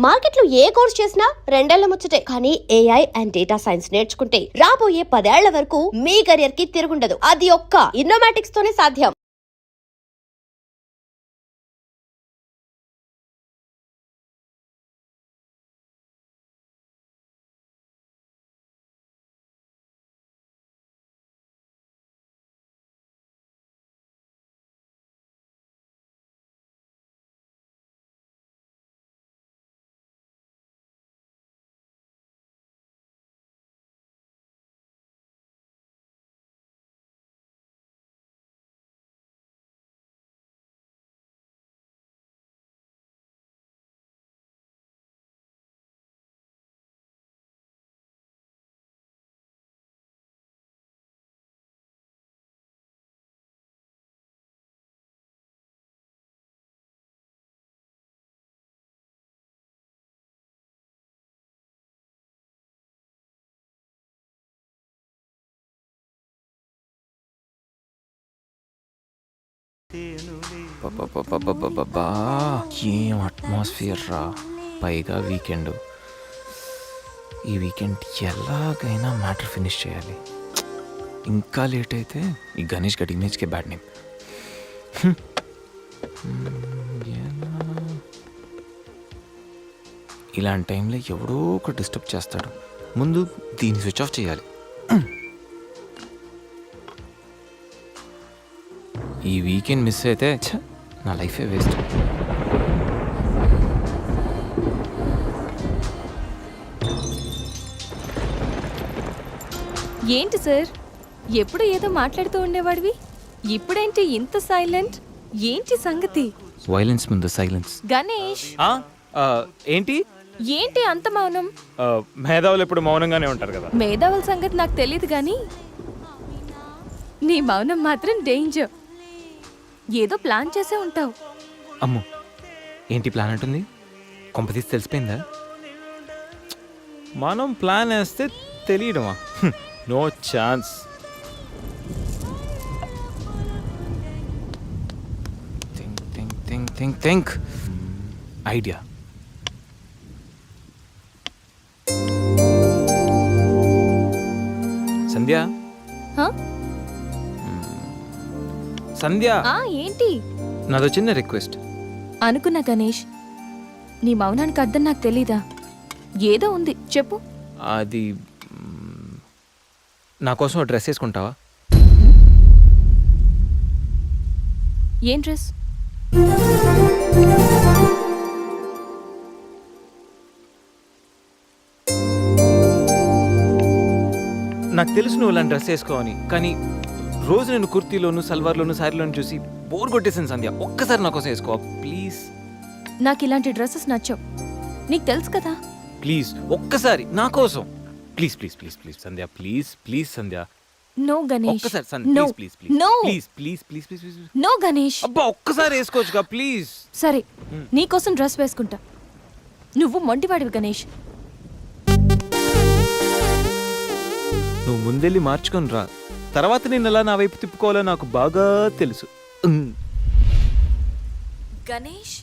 మార్కెట్లో ఏ కోర్స్ చేసినా రెండేళ్ల ముచ్చటే. కానీ ఏఐ అండ్ డేటా సైన్స్ నేర్చుకుంటే రాబోయే 10 ఏళ్ల వరకు మీ కెరియర్ కి తిరుగుండదు. అది ఒక్క ఇన్నోమాటిక్స్ తోనే సాధ్యం. ఏం అట్మాస్ఫియర్ రా. పైగా వీకెండ్. ఈ వీకెండ్ ఎలాగైనా మ్యాటర్ ఫినిష్ చేయాలి. ఇంకా లేట్ అయితే ఈ గణేష్ గడి ఇమేజ్కే బ్యాడ్ నేమ్. ఇలాంటి టైంలో ఎవడో ఒక డిస్టర్బ్ చేస్తాడు. ముందు దీన్ని స్విచ్ ఆఫ్ చేయాలి. ఈ వీకెండ్ మిస్ అయితే నా లైఫే వేస్ట్. ఏంటి సార్, ఎప్పుడు ఏదో మాట్లాడుతూ ఉండేవాడివి, ఇప్పుడేంటి ఇంత సైలెంట్? ఏంటి సంగతి? వైలెన్స్ ముందు సైలెన్స్. గణేష్, ఏంటి ఏంటి అంత మౌనం? మేధావులు ఎప్పుడు మౌనంగానే ఉంటారు కదా. మేధావుల సంగతి నాకు తెలియదు కానీ నీ మౌనం మాత్రం డేంజర్. ఏదో ప్లాన్ చేసే ఉంటావు. అమ్మో, ఏంటి ప్లాన్ అంటుంది? కొంపతీసి తెలిసిపోయిందా? మనం ప్లాన్ వేస్తే తెలియడమా? No chance. Think idea. Sandhya, Sandhya, ఏంటి? నాదో చిన్న రిక్వెస్ట్. అనుకున్నా గణేష్, నీ మౌనానికి అర్థం నాకు తెలీదా? ఏదో ఉంది, చెప్పు. అది నా కోసం డ్రెస్ వేసుకుంటావా? ఏం డ్రెస్? నాకు తెలుసు నువ్వు ఇలా డ్రెస్ వేసుకోవని, కానీ రోజు నేను కుర్తీలోను, సల్వార్లోను, శారీలోను చూసి బోర్ కొట్టేసాను. సంధ్య, ఒక్కసారి నా కోసం వేసుకో ప్లీజ్. నాకు ఇలాంటి డ్రెస్సెస్ నచ్చవు, నీకు తెలుసు కదా. ప్లీజ్ ఒక్కసారి నా కోసం. Please please please please Sandhya, please please Sandhya. No Ganesh, ఒక్కసారి Sandhya, no, please please no, please please please please please. No Ganesh. అబ్బా, ఒక్కసారి వేసుకోవచ్చుగా ప్లీజ్. సరే, నీకోసం డ్రెస్ వేసుకుంటా. నువ్వు మొండివాడివి గణేష్. నువ్వు ముందెళ్ళి మార్చుకొని రా. తర్వాత నేను ఎలా నా వైపు తిప్పుకోవాలో నాకు బాగా తెలుసు. Ganesh,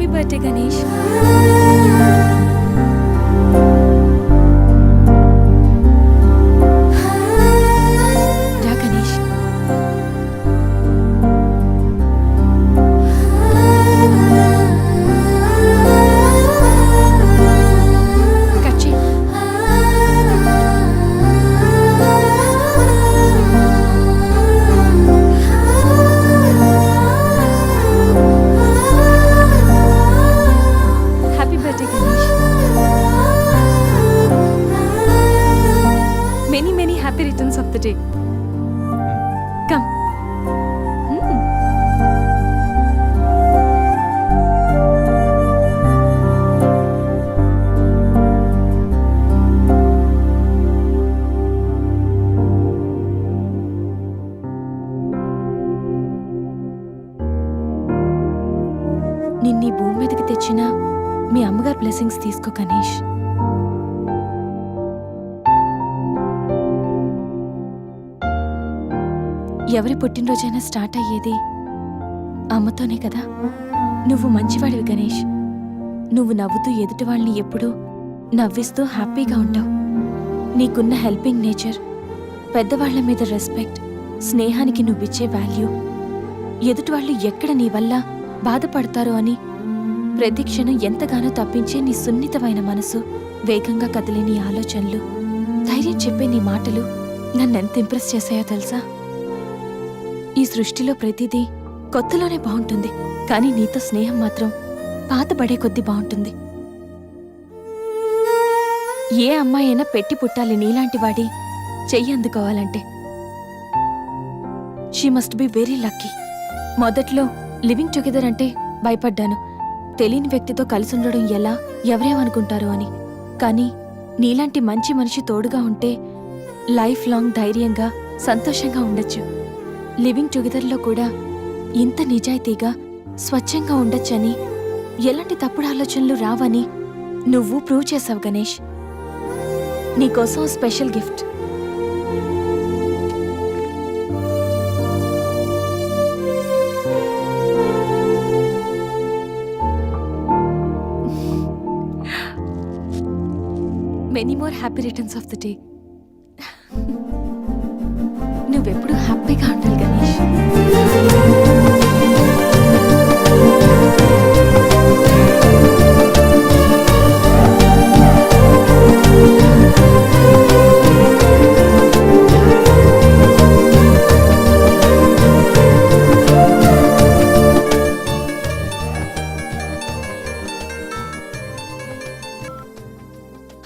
happy birthday Ganesh. రా గణేష్. కట్ చేయి. Happy birthday Ganesh. Many many happy returns of the day. Come. నిన్నీ భూమి మీదకి తెచ్చిన మీ అమ్మగారు బ్లెస్సింగ్స్ తీసుకో గణేష్. ఎవరి పుట్టినరోజైనా స్టార్ట్ అయ్యేది అమ్మతోనే కదా. నువ్వు మంచివాడివి గణేష్. నువ్వు నవ్వుతూ ఎదుటి వాళ్ళని ఎప్పుడూ నవ్విస్తూ హ్యాపీగా ఉంటావు. నీకున్న హెల్పింగ్ నేచర్, పెద్దవాళ్ల మీద రెస్పెక్ట్, స్నేహానికి నువ్విచ్చే వాల్యూ, ఎదుటి వాళ్ళు ఎక్కడ నీ వల్ల బాధపడతారో అని ప్రతి క్షణం ఎంతగానో తప్పించే నీ సున్నితమైన మనసు, వేగంగా కదిలే నీ ఆలోచనలు, ధైర్యం చెప్పే నీ మాటలు నన్నెంత ఇంప్రెస్ చేశాయో తెలుసా. ఈ సృష్టిలో ప్రతిదీ కొత్తలోనే బాగుంటుంది, కానీ నీతో స్నేహం మాత్రం పాతబడే కొద్దీ బాగుంటుంది. ఏ అమ్మాయైనా పెట్టి పుట్టాలి నీలాంటి వాడి చెయ్యి అందుకోవాలంటే. She must be very lucky. మొదట్లో లివింగ్ టుగెదర్ అంటే భయపడ్డాను, తెలియని వ్యక్తితో కలిసి ఉండడం ఎలా, ఎవరేమనుకుంటారో అని. కానీ నీలాంటి మంచి మనిషి తోడుగా ఉంటే లైఫ్ లాంగ్ ధైర్యంగా సంతోషంగా ఉండొచ్చు. లివింగ్ టుగెదర్లో కూడా ఇంత నిజాయితీగా స్వచ్ఛంగా ఉండొచ్చని, ఎలాంటి తప్పుడు ఆలోచనలు రావని నువ్వు ప్రూవ్ చేసావు గణేష్. నీకోసం special gift. Many more happy returns of the day. నువ్వెప్పుడు హ్యాపీగా ఉండాలి గణేష్.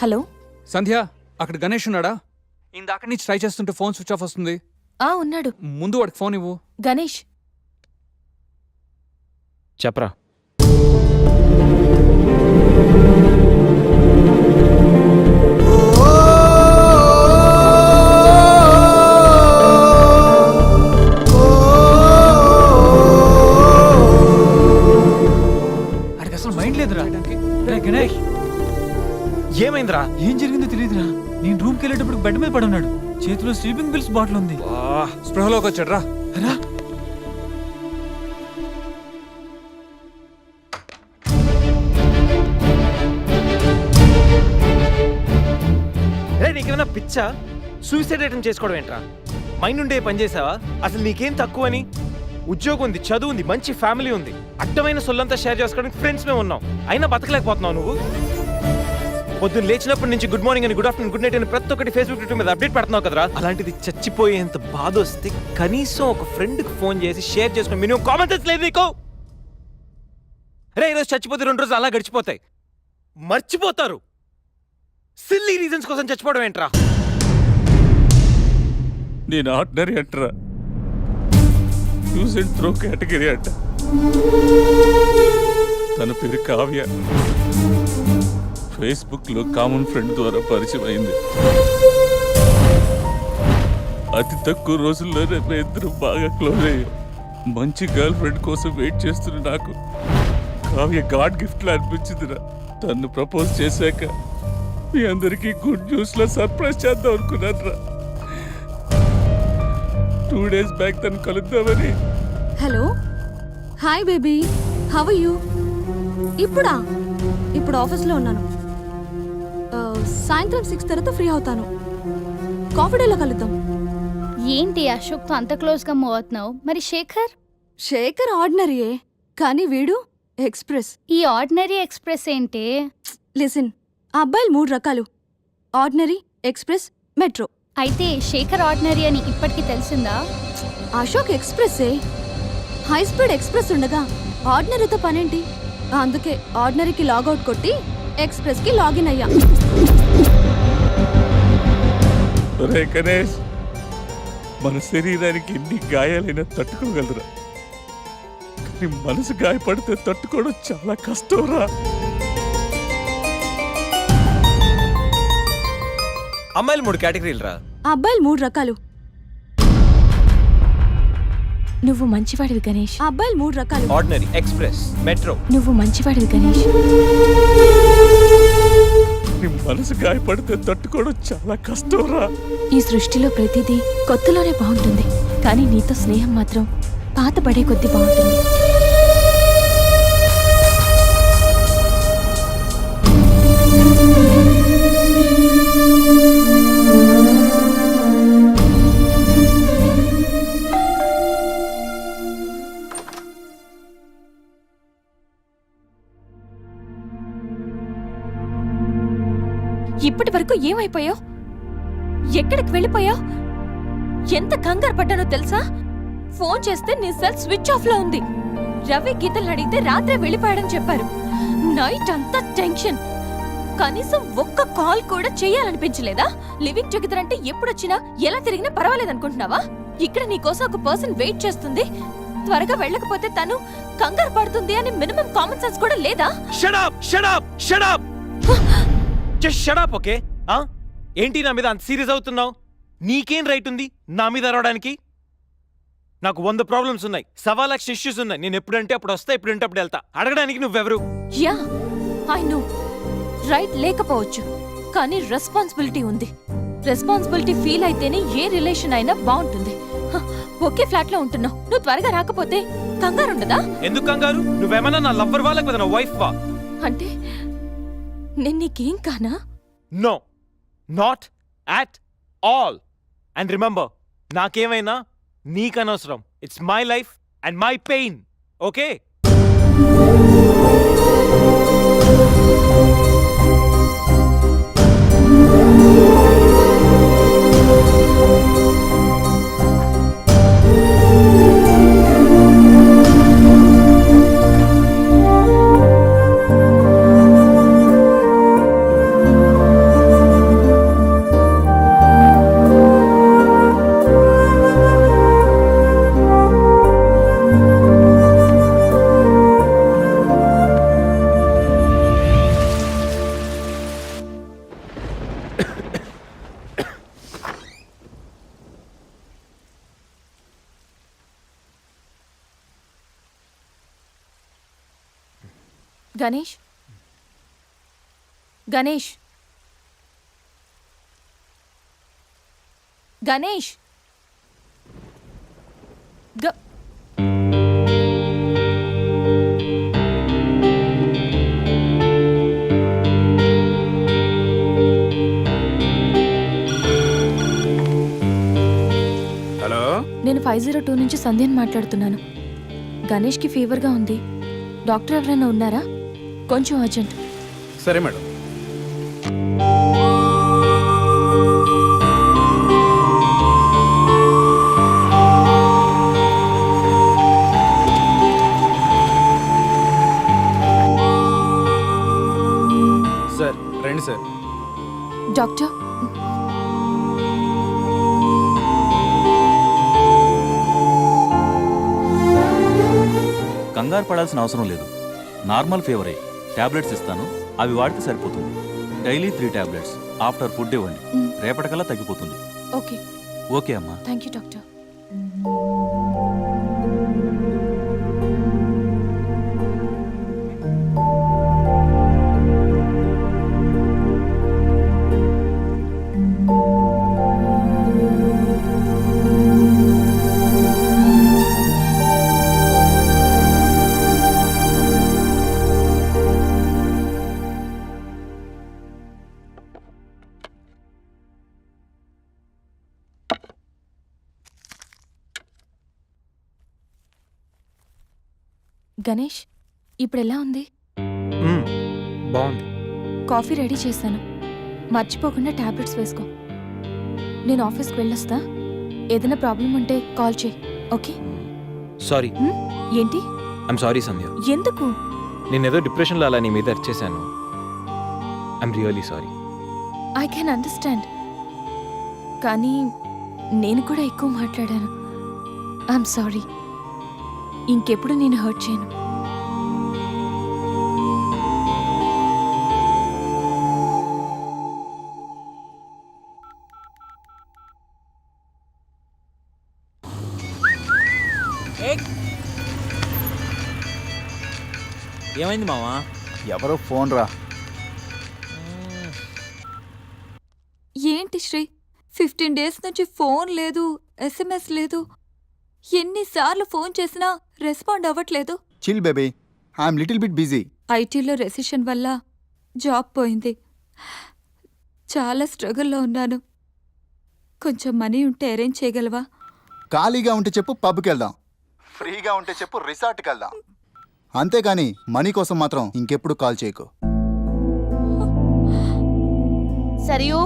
హలో సంధ్య, అక్కడ గణేష్ ఉన్నాడా? ఇందాక నుంచి ట్రై చేస్తుంటే ఫోన్ స్విచ్ ఆఫ్ వస్తుంది. ఉన్నాడు. ముందు వాడికి ఫోన్ ఇవ్వు. గణేష్, చెప్పరా. అడికి అసలు మైండ్ లేదురా. రే గణేష్, ఏమైందిరా? ఏం జరిగిందో తెలియదురా. నేను రూమ్కి వెళ్ళేటప్పుడు బెడ్ మీద పడి ఉన్నాడు, చేతిలో స్లీపింగ్ పిల్స్ బాటిల్ ఉంది. స్పృహలోకి వచ్చాడు రా. రా. రే, నీకేమైనా పిచ్చా? సూసైడ్ అటెంప్ట్ చేసుకోవడం ఏంట్రా? మైండ్ ఉండే పని చేసావా? అసలు నీకేం తక్కువని? ఉద్యోగం ఉంది, చదువు ఉంది, మంచి ఫ్యామిలీ ఉంది, అడ్డమైన సొల్లంతా షేర్ చేసుకోవడానికి ఫ్రెండ్స్ మేము ఉన్నాం, అయినా బతకలేకపోతున్నావు నువ్వు. పొద్దున్న లేచినప్పటి నుంచి గుడ్ మార్నింగ్ అని, గుడ్ ఆఫ్టర్నూన్, గుడ్ నైట్ అని ప్రతి ఒక్కటి ఫేస్బుక్ ట్విట్టర్ మీద అప్డేట్ పెడుతున్నావు కదరా. అలాంటిది చచ్చిపోయేంత బాధ వస్తే కనీసం ఒక ఫ్రెండ్కి ఫోన్ చేసి షేర్ చేసుకుని మినిమం కామన్ సెన్స్ లేదు నీకు? రే, ఈరోజు చచ్చిపోతే 2 రోజులు అలా గడిచిపోతాయి, మర్చిపోతారు. సిల్లీ రీజన్స్ కోసం చచ్చిపోవడం ఏంట్రా? నేను ఆర్డినరీ అంటరా, యూజ్ అండ్ త్రో కేటగిరీ అంట. తన పేరు కావ్య, ఫేస్బుక్లో కామన్ ఫ్రెండ్ ద్వారా పరిచయం అయింది. అతి తక్కువ రోజుల్లోనే మేము ఇద్దరు బాగా క్లోజ్ అయ్యాం. మంచి గర్ల్ ఫ్రెండ్ కోసం వెయిట్ చేస్తున్న నాకు కావ్య గాడ్ గిఫ్ట్లా అనిపించిందిరా. తను ప్రపోజ్ చేశాక మీ అందరికీ గుడ్ న్యూస్లో సర్ప్రైజ్ చేద్దాం అనుకున్నాను రా. 2 days బ్యాక్ తను కలుద్దామని. Hello, hi baby, how are you? ఇప్పుడా? ఇప్పుడు ఆఫీస్లో ఉన్నాను. సాయంత్రం 6 తర్వాత ఫ్రీ అవుతాను. కాఫీ డేలో కలుద్దాం. ఏంటి అశోక్తో అంత క్లోజ్గా మూవ్ అవుతున్నావు? మరి శేఖర్? శేఖర్ ఆర్డినరీయే, కానీ వీడు ఎక్స్ప్రెస్. ఈ ఆర్డినరీ ఎక్స్ప్రెస్ ఏంటి? లిసన్, ఆ అబ్బాయిలు 3 రకాలు: ఆర్డినరీ, ఎక్స్ప్రెస్, మెట్రో. అయితే శేఖర్ ఆర్డినరీ అని ఇప్పటికి తెలిసిందా? అశోక్ ఎక్స్ప్రెస్సే. హై స్పీడ్ ఎక్స్ప్రెస్ ఉండగా ఆర్డినరీతో పనేంటి? అందుకే ఆర్డినరీకి లాగౌట్ కొట్టి ఎక్స్ప్రెస్కి లాగిన్ అయ్యా. ఒరే గణేష్, మన శరీరానికి ఎన్ని గాయాలైనా తట్టుకోగలరా, కానీ మనసు గాయపడితే తట్టుకోవడం చాలా కష్టంరా. అమ్మాయిలు 3 కేటగిరీలు రా. ఆ అబ్బాయిలు 3 రకాలు. నువ్వు మంచివాడివి గణేష్. ఆ అబ్బాయిలు 3 రకాలు. Ordinary, express, metro. నువ్వు మంచివాడివి గణేష్. నీ మనసు గాయపడితే తట్టుకోవడం చాలా కష్టంరా. ఈ సృష్టిలో ప్రతిదీ కొత్తలోనే బాగుంటుంది, కానీ నీతో స్నేహం మాత్రం పాత పడే కొద్దీ బాగుంటుంది. ఇప్పటి వరకు ఏమైపోయావు? ఎక్కడికి వెళ్ళిపోయావు? ఎంత కంగారు పడ్డానో తెలుసా? ఫోన్ చేస్తే నీ సెల్ స్విచ్ ఆఫ్ లో ఉంది. రవి గీతలు అడిగితే రాత్రే వెళ్ళిపోయాడని చెప్పారు. నైట్ అంతా టెన్షన్. కనీసం ఒక్క కాల్ కూడా చేయాలనిపించలేదా? లివింగ్ టుగెదర్ అంటే ఎప్పుడొచ్చినా ఎలా తిరిగినా పర్వాలేదనుకుంటున్నావా? ఇక్కడ నీకోసం ఒక పర్సన్ వెయిట్ చేస్తుంది. త్వరగా వెళ్ళకపోతే తను కంగారు పడుతుంది అని మినిమం కామన్ సెన్స్ కూడా లేదా? ఓకే ఏంటి నా మీద అంత సీరియస్ అవుతున్నావు? నీకేం రైట్ ఉంది నా మీద అరవడానికి? నాకు 100 ప్రాబ్లమ్స్ ఉన్నాయి, 1 లక్ష ఇష్యూస్ ఉన్నాయి. నేను ఎప్పుడంటే అప్పుడు వస్తా, ఎప్పుడంటే అప్పుడు వెళ్తా. అడగడానికి నువ్వెవరు? యా ఐ నో, రైట్ లేకపోవచ్చు, కానీ రెస్పాన్సిబిలిటీ ఉంది. రెస్పాన్సిబిలిటీ ఫీల్ అయితేనే ఏ రిలేషన్ అయినా బాగుంటుంది. ఒకే ఫ్లాట్ లో ఉంటున్నావు, నువ్వు త్వరగా రాకపోతే కంగారు ఉండదా? ఎందుకు కంగారు? నువ్వేమన్నా నా లవ్వర్ వా లేకపోతే నా వైఫ్ వా? అంటే నేను నీకేం కానా? No, not at all. And remember, నాకేమైనా నీకనవసరం. It's my life and my pain, okay? Ganesh, Ganesh, Ganesh, hello, నేను 502 నుంచి సంధ్యని మాట్లాడుతున్నాను. గణేష్కి ఫీవర్గా ఉంది. డాక్టర్ ఎవరైనా ఉన్నారా? కొంచెం అర్జెంట్. సరే మేడం. సార్ రండి సార్. డాక్టర్, కంగారు పడాల్సిన అవసరం లేదు. నార్మల్ ఫీవరే. టాబ్లెట్స్ ఇస్తాను, అవి వాడితే సరిపోతుంది. Daily 3 tablets. ఆఫ్టర్ ఫుడ్ ఇవ్వండి, రేపటికల్లా తగ్గిపోతుంది. ఓకే. ఓకే అమ్మా. Thank you doctor. గణేష్ ఇప్పుడు ఎలా ఉంది? బాగుంది. కాఫీ రెడీ చేశాను. మర్చిపోకుండా టాబ్లెట్స్ వేసుకో. నేను ఆఫీస్కి వెళ్ళొస్తా. ఏదైనా ప్రాబ్లం ఉంటే కాల్ చేయి. ఓకే? సారీ. ఏంటి? I'm sorry Sandhya. ఎందుకు? నేనేదో డిప్రెషన్లో అలా నీ మీద అరిచేశాను. I'm really sorry. I can understand. కానీ నేను కూడా ఎక్కువ మాట్లాడాను. I'm sorry. ఇంకెప్పుడు నేను హర్ట్ చేయను. ఏమైంది మావా? ఎవరో ఫోన్ రా. ఏంటి శ్రీ, 15 డేస్ నుంచి ఫోన్ లేదు, SMS లేదు. ఎన్నిసార్లు ఫోన్ చేసినా రెస్పాండ్ అవ్వట్లేదు. Chill baby, I'm little bit busy. ఐటీలో రెసిషన్ వల్ల జాబ్ పోయింది. చాలా స్ట్రగుల్లో ఉన్నాను. కొంచెం మనీ ఉంటే అరేంజ్ చేయగలవా? ఖాళీగా ఉంటే చెప్పు, పబ్కి వెళ్దాం. ఫ్రీగా ఉంటే చెప్పు, రిసార్ట్కి వెళ్దాం. అంతేగాని మనీ కోసం మాత్రం ఇంకెప్పుడు కాల్ చేయకు. సరియు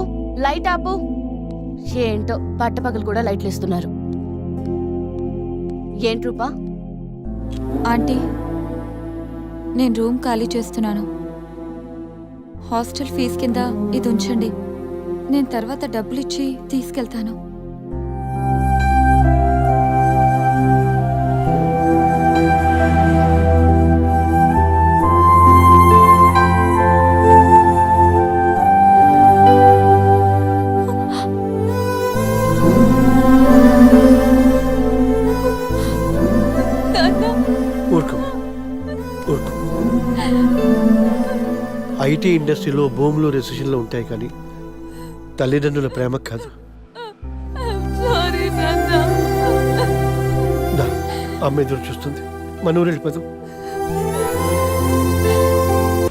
లైట్ ఆపు. ఏంటో పట్టపగలు కూడా లైట్లు ఇస్తున్నారు. ఏంటి రూపా? ఆంటీ, నేను రూమ్ ఖాళీ చేస్తున్నాను. హాస్టల్ ఫీజు కింద ఇది ఉంచండి. నేను తర్వాత డబ్బులిచ్చి తీసుకెళ్తాను. ఐటీ ఇండస్ట్రీలో భూములు రెసిషన్లో ఉంటాయి కానీ తల్లిదండ్రుల ప్రేమ కాదు. అమ్మ ఎదురు చూస్తుంది. మన ఊరు వెళ్ళిపోదాం.